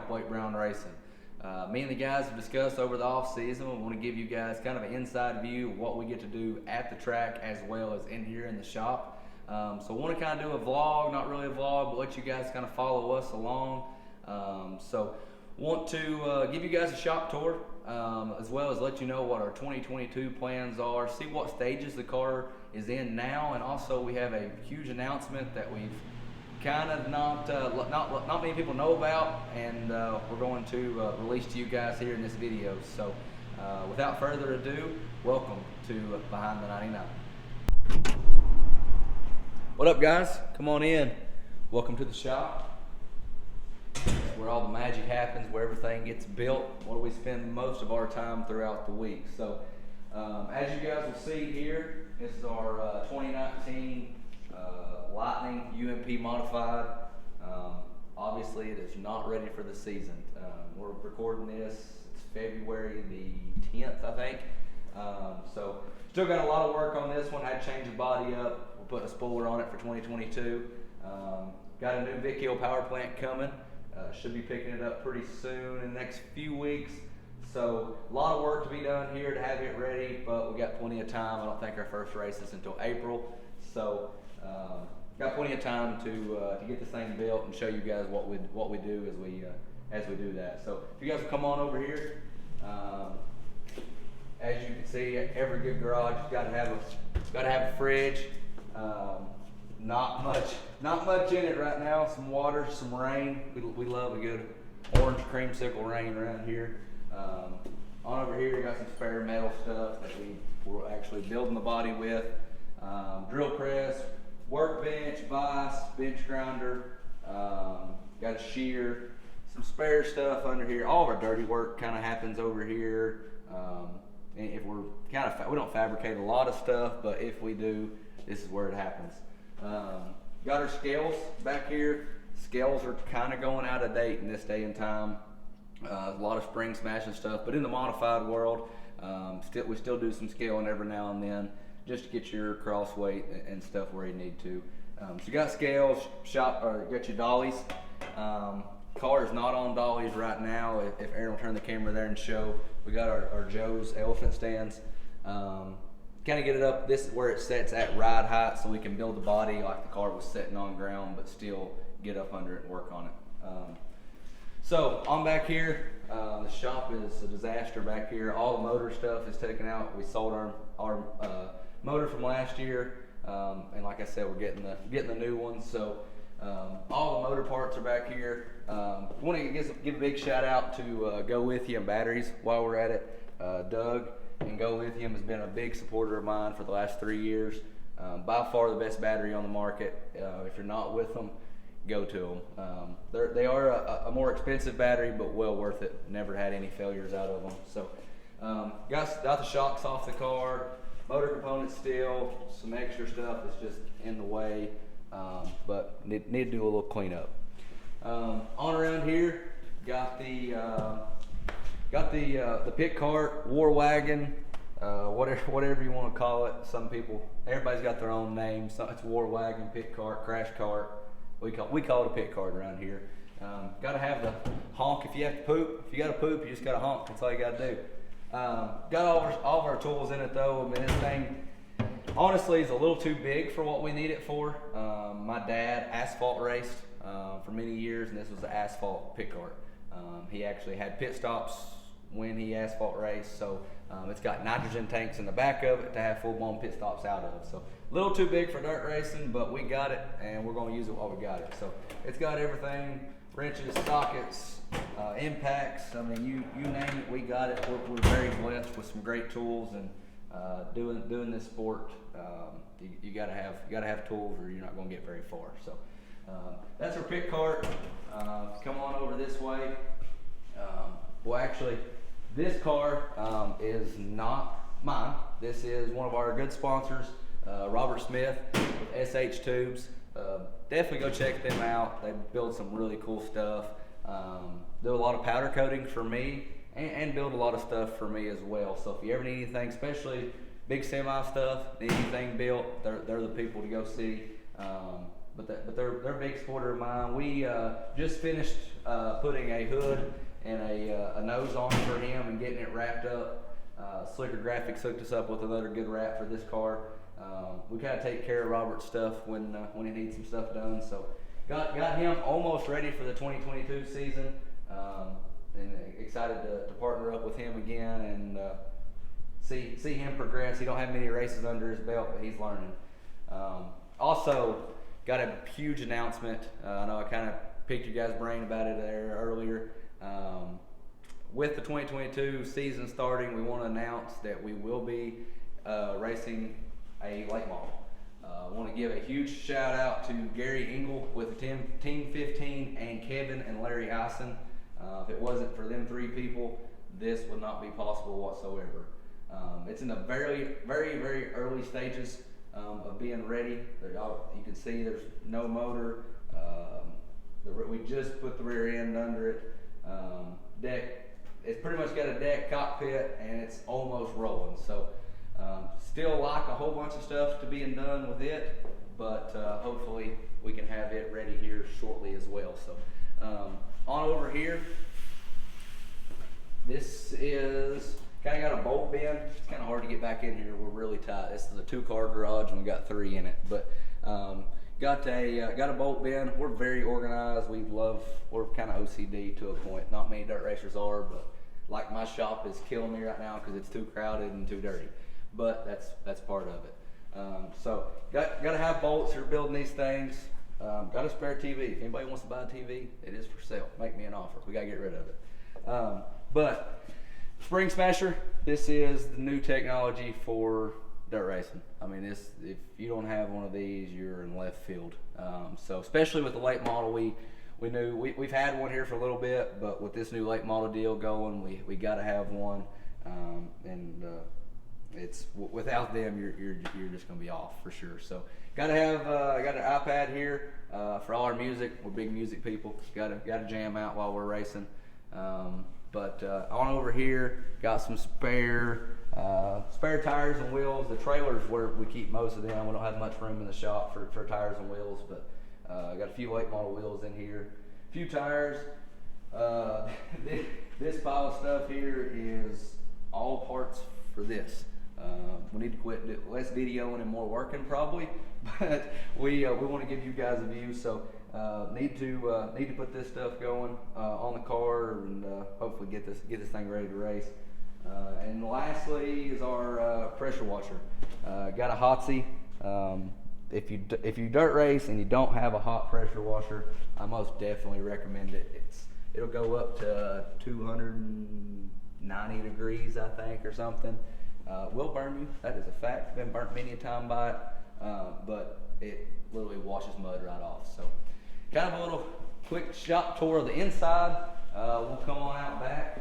Weight Brown Racing. Me and the guys have discussed over the off season. We want to give you guys kind of an inside view of what we get to do at the track as well as in here in the shop. So I want to kind of do a vlog, not really a vlog, but let you guys kind of follow us along. So want to give you guys a shop tour, as well as let you know what our 2022 plans are, see what stages the car is in now, and also we have a huge announcement that we've kind of not many people know about, and we're going to release to you guys here in this video. So without further ado, welcome to Behind the 99. What up, guys? Come on in. Welcome to the shop. It's where all the magic happens, where everything gets built, where we spend most of our time throughout the week. So as you guys will see here, this is our 2019 Lightning UMP modified. Obviously it is not ready for the season. We're recording this, it's February the 10th, I think. So still got a lot of work on this one. Had to change the body up. We're putting a spoiler on it for 2022. Got a new Vicchio power plant coming. Should be picking it up pretty soon in the next few weeks. So a lot of work to be done here to have it ready, but we got plenty of time. I don't think our first race is until April. So got plenty of time to get this thing built and show you guys what we do as we do that. So if you guys will come on over here, as you can see, every good garage has got to have a fridge. Not much in it right now. Some water, some rain. We love a good orange creamsicle rain around here. On over here, you got some spare metal stuff that we're actually building the body with. Drill press, workbench, vise, bench grinder, got a shear, some spare stuff under here. All of our dirty work kind of happens over here. If we're we don't fabricate a lot of stuff, but if we do, this is where it happens. Got our scales back here. Scales are kind of going out of date in this day and time. A lot of spring smashing stuff, but in the modified world, we still do some scaling every now and then, just to get your cross weight and stuff where you need to. So you got scales, you got your dollies. Car is not on dollies right now. If Aaron will turn the camera there and show, we got our Joe's elephant stands. Kind of get it up, this is where it sets at ride height, so we can build the body like the car was sitting on ground, but still get up under it and work on it. So on back here, the shop is a disaster back here. All the motor stuff is taken out. We sold our motor from last year, and like I said, we're getting the new one. So all the motor parts are back here. Want to give a big shout out to Go Lithium Batteries while we're at it. Doug and Go Lithium has been a big supporter of mine for the last 3 years. By far the best battery on the market. If you're not with them, go to them. They are a more expensive battery, but well worth it. Never had any failures out of them. So got the shocks off the car, motor components still, some extra stuff that's just in the way, but need to do a little cleanup. On around here, got the pit cart, war wagon, whatever you want to call it. Everybody's got their own name. It's war wagon, pit cart, crash cart. We call it a pit cart around here. Got to have the honk if you have to poop. If you got to poop, you just got to honk. That's all you got to do. Got all of our tools in it though. I mean, this thing honestly is a little too big for what we need it for. My dad asphalt raced for many years, and this was an asphalt pit cart. He actually had pit stops when he asphalt raced, so it's got nitrogen tanks in the back of it to have full-blown pit stops out of. So a little too big for dirt racing, but we got it, and we're going to use it while we got it. So it's got everything: wrenches, sockets, impacts. I mean, you name it, we got it. We're very blessed with some great tools, and doing this sport, you got to have tools, or you're not going to get very far. So that's our pit cart. Come on over this way. Well, actually, this car is not mine. This is one of our good sponsors, Robert Smith with SH Tubes. Definitely go check them out. They build some really cool stuff. Do a lot of powder coating for me, and build a lot of stuff for me as well. So if you ever need anything, especially big semi stuff, need anything built, they're the people to go see. but they're a big supporter of mine. We just finished putting a hood and a nose on for him and getting it wrapped up. Slicker Graphics hooked us up with another good wrap for this car. We kind of take care of Robert's stuff when he needs some stuff done. So got him almost ready for the 2022 season, and excited to partner up with him again and see him progress. He don't have many races under his belt, but he's learning. Also, got a huge announcement. I know I kind of picked your guys' brain about it there earlier. With the 2022 season starting, we want to announce that we will be racing a late model. I want to give a huge shout out to Gary Engel with Team 15 and Kevin and Larry Eisen. If it wasn't for them three people, this would not be possible whatsoever. It's in the very, very, very early stages of being ready. You can see there's no motor. We just put the rear end under it. Deck. It's pretty much got a deck, cockpit, and it's almost rolling. So still like a whole bunch of stuff to being done with it, but hopefully we can have it ready here shortly as well. So on over here, this is kind of got a bolt bin. It's kind of hard to get back in here. We're really tight. This is a 2-car garage and we got 3 in it, but got a bolt bin. We're very organized. We're kind of OCD to a point. Not many dirt racers are, but like my shop is killing me right now because it's too crowded and too dirty. But that's part of it. So got to have bolts. You're building these things. Got a spare TV. If anybody wants to buy a TV, it is for sale. Make me an offer. We got to get rid of it. But Spring Smasher, this is the new technology for dirt racing. I mean, if you don't have one of these, you're in left field. So especially with the late model, we knew we've had one here for a little bit, but with this new late model deal going, we got to have one. And it's without them, you're just gonna be off for sure. So got to have got an iPad here for all our music. We're big music people. Got to jam out while we're racing. But on over here, got some spare tires and wheels. The trailer's where we keep most of them. We don't have much room in the shop for tires and wheels, but got a few late model wheels in here, a few tires. This pile of stuff here is all parts for this. We need to quit less videoing and more working probably, but we want to give you guys a view. So need to put this stuff going on the car and hopefully get this thing ready to race. And lastly is our pressure washer. Got a Hotsy. If you dirt race and you don't have a hot pressure washer, I most definitely recommend it. It'll go up to 290 degrees, I think, or something. Will burn you. That is a fact. Been burnt many a time by it, but it literally washes mud right off. So, kind of a little quick shop tour of the inside. We'll come on out back.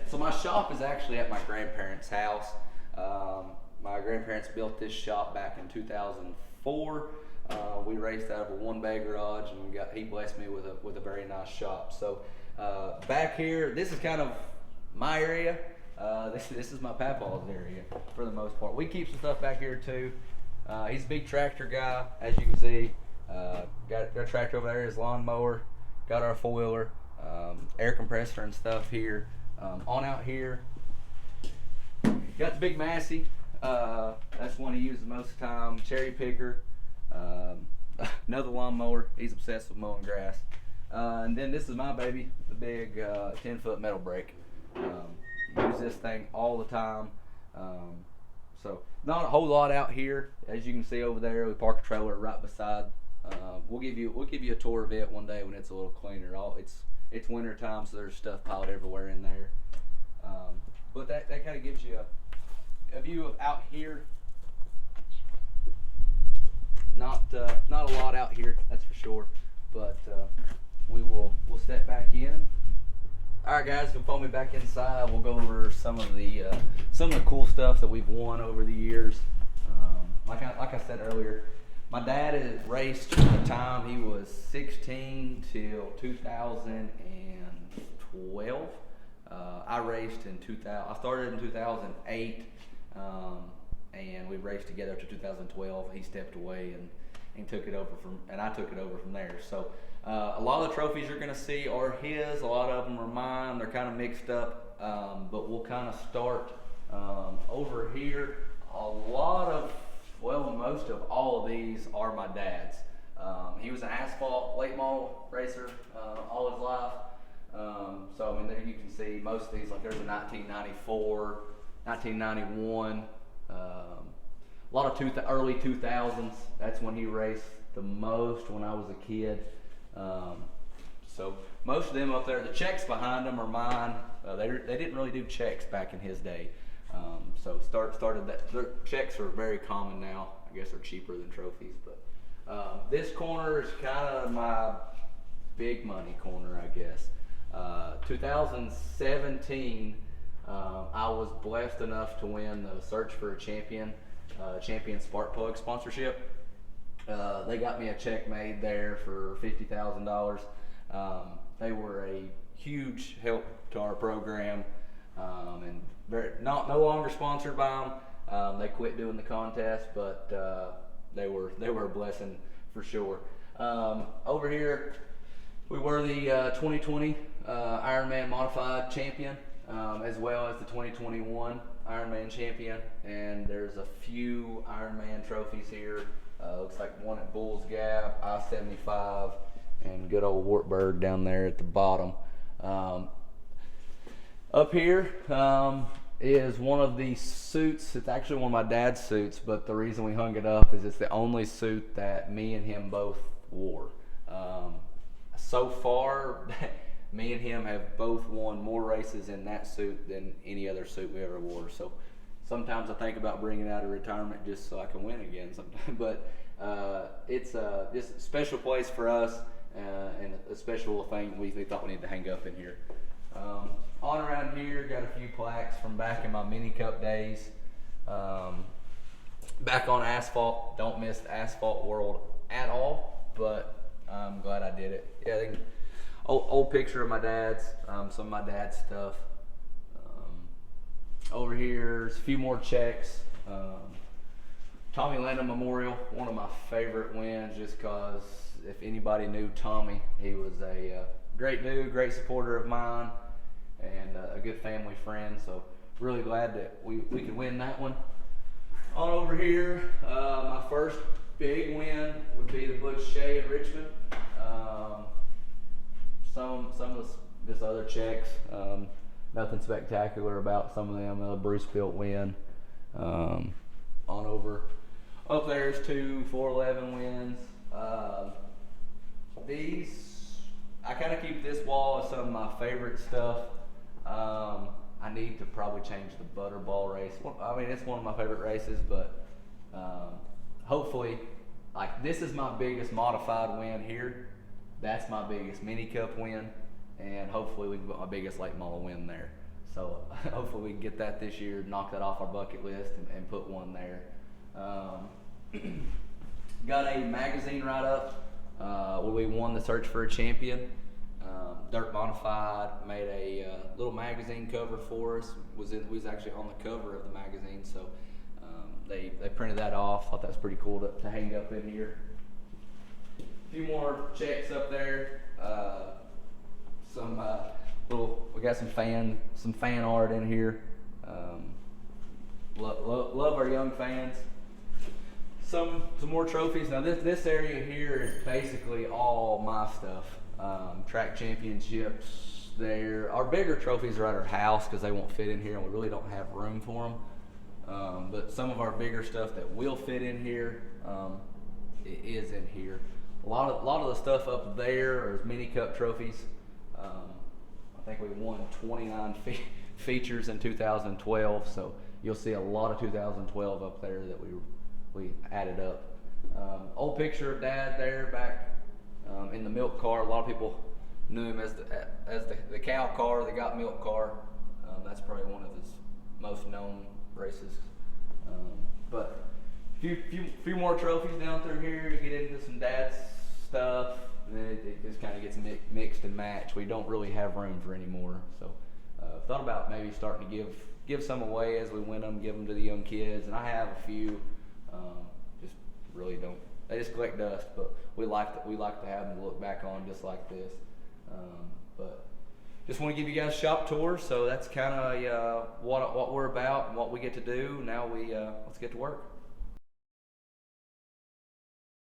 So my shop is actually at my grandparents' house. My grandparents built this shop back in 2004. We raced out of a 1-bay garage, and he blessed me with a very nice shop. So back here, this is kind of my area. This is my papa's area for the most part. We keep some stuff back here too. He's a big tractor guy, as you can see. Got a tractor over there, his lawnmower. Got our 4-wheeler, air compressor and stuff here. On out here, got the big Massey. That's one he uses most of the time. Cherry picker, another lawnmower. He's obsessed with mowing grass. And then this is my baby, the big 10-foot metal brake. Use this thing all the time. So not a whole lot out here. As you can see over there, we park a trailer right beside. We'll give you a tour of it one day when it's a little cleaner. It's winter time, so there's stuff piled everywhere in there. But that kind of gives you a view of out here. Not a lot out here, that's for sure. But we'll step back in. All right, guys, you'll follow me back inside. We'll go over some of the cool stuff that we've won over the years. Like I said earlier, my dad had raced from the time he was 16 till 2012. I raced in 2000. I started in 2008, and we raced together to 2012. He stepped away and took it over and I took it over from there. So a lot of the trophies you're going to see are his. A lot of them are mine. They're kind of mixed up, but we'll kind of start over here. Most of all of these are my dad's. He was an asphalt late model racer all his life. So I mean, there you can see most of these. Like there's a 1994, 1991. A lot of early 2000s. That's when he raced the most when I was a kid. So most of them up there, the checks behind them are mine. They didn't really do checks back in his day. So started that. Their checks are very common now. I guess they're cheaper than trophies. But this corner is kind of my big money corner, I guess. 2017, I was blessed enough to win the Search for a Champion spark plug sponsorship. They got me a check made there for $50,000. They were a huge help to our program, and no longer sponsored by them. They quit doing the contest, but they were a blessing for sure. Over here, we were the 2020 Ironman Modified Champion, as well as the 2021 Ironman Champion, and there's a few Ironman trophies here. Looks like one at Bulls Gap, I-75, and good old Wartburg down there at the bottom. Up here is one of the suits. It's actually one of my dad's suits, but the reason we hung it up is it's the only suit that me and him both wore. So far, me and him have both won more races in that suit than any other suit we ever wore. So sometimes I think about bringing out a retirement just so I can win again sometime. But it's just a special place for us, and a special thing we thought we needed to hang up in here. On around here, got a few plaques from back in my mini cup days. Back on asphalt, don't miss the asphalt world at all, but I'm glad I did it. Yeah, I think old picture of my dad's, some of my dad's stuff. Over here's a few more checks. Tommy Landon Memorial, one of my favorite wins, just because if anybody knew Tommy, he was a great dude, great supporter of mine, and a good family friend. So really glad that we could win that one. On over here, my first big win would be the Butch Shea at Richmond. Some of this other checks, nothing spectacular about some of them. The Bruce Built win. On over. Up there's 2 411 wins. These, I kind of keep this wall as some of my favorite stuff. I need to probably change the Butterball race. I mean, it's one of my favorite races, but hopefully, like, this is my biggest modified win here. That's my biggest mini cup win, and hopefully we can put my biggest late model win there. So hopefully we can get that this year, knock that off our bucket list, and put one there. Got a magazine write-up where we won the Search for a Champion. Dirt Modified made a little magazine cover for us. We was actually on the cover of the magazine, so they printed that off. Thought that was pretty cool to hang up in here. A few more checks up there. We got some fan art in here. Love our young fans. Some more trophies. Now this area here is basically all my stuff. Track championships there. Our bigger trophies are at our house because they won't fit in here and we really don't have room for them. But some of our bigger stuff that will fit in here is in here. A lot of the stuff up there are mini cup trophies. I think we won 29 features in 2012, so you'll see a lot of 2012 up there that we added up. Old picture of Dad there back in the milk car. A lot of people knew him as the cow car, the got milk car. That's probably one of his most known races. But few more trophies down through here. You get into some Dad's stuff, and then it just kind of gets mixed and matched. We don't really have room for any more, so thought about maybe starting to give some away as we win them, give them to the young kids, and I have a few. Just really don't. They just collect dust, but we like to have them to look back on just like this. But just want to give you guys a shop tour, so that's kind of what we're about and what we get to do. Now let's get to work.